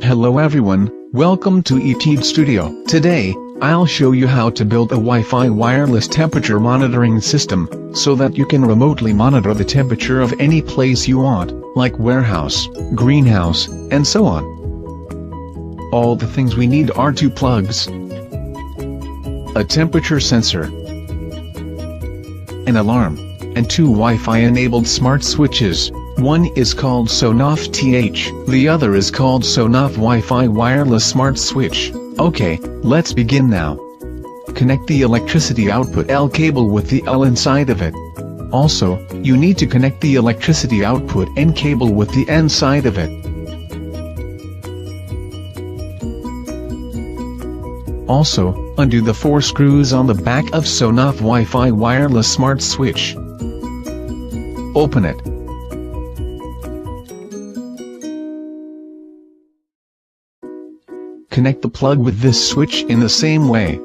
Hello everyone, welcome to eTeed Studio. Today, I'll show you how to build a Wi-Fi wireless temperature monitoring system, so that you can remotely monitor the temperature of any place you want, like warehouse, greenhouse, and so on. All the things we need are 2 plugs, a temperature sensor, an alarm, and 2 Wi-Fi enabled smart switches. One is called Sonoff TH, the other is called Sonoff Wi-Fi Wireless Smart Switch. Okay, let's begin now. Connect the electricity output L cable with the L inside of it. Also, you need to connect the electricity output N cable with the N side of it. Also, undo the 4 screws on the back of Sonoff Wi-Fi Wireless Smart Switch. Open it. Connect the plug with this switch in the same way.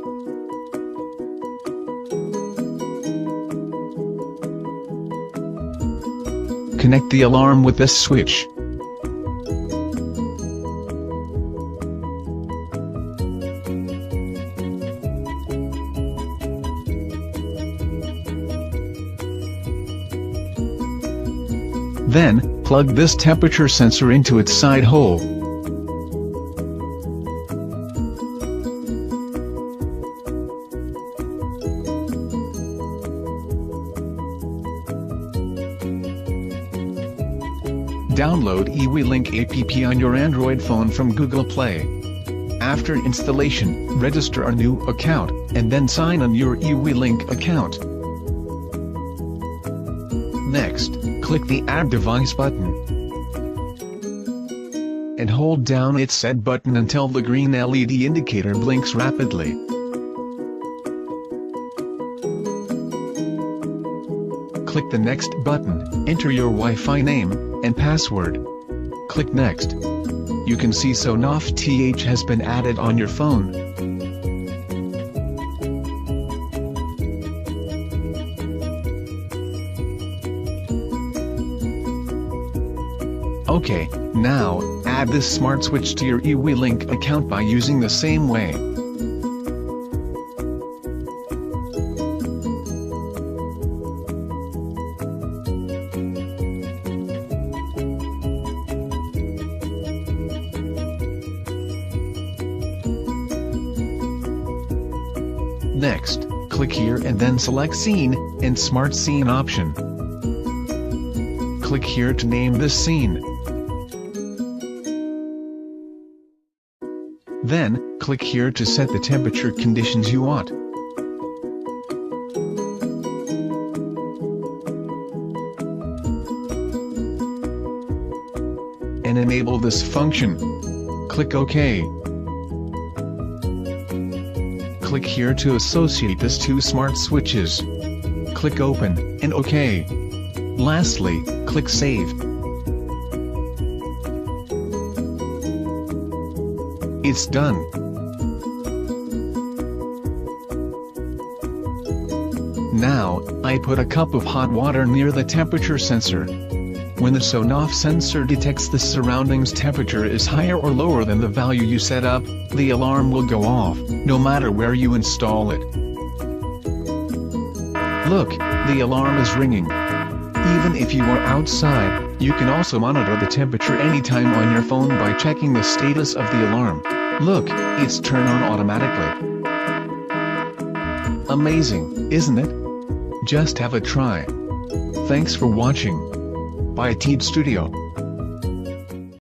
Connect the alarm with this switch. Then, plug this temperature sensor into its side hole. Download eWeLink app on your Android phone from Google Play. After installation, register a new account, and then sign on your eWeLink account. Next, click the Add Device button, and hold down its set button until the green LED indicator blinks rapidly. Click the Next button, enter your Wi-Fi name and password. Click Next. You can see Sonoff TH has been added on your phone. Okay, now, add this smart switch to your eWeLink account by using the same way. Next, click here and then select Scene and Smart Scene option. Click here to name this scene. Then, click here to set the temperature conditions you want. And enable this function. Click OK. Click here to associate these 2 smart switches. Click Open, and OK. Lastly, click Save. It's done. Now, I put a cup of hot water near the temperature sensor. When the Sonoff sensor detects the surroundings temperature is higher or lower than the value you set up, the alarm will go off, no matter where you install it. Look, the alarm is ringing. Even if you are outside, you can also monitor the temperature anytime on your phone by checking the status of the alarm. Look, it's turned on automatically. Amazing, isn't it? Just have a try. Thanks for watching. By eTeed Studio.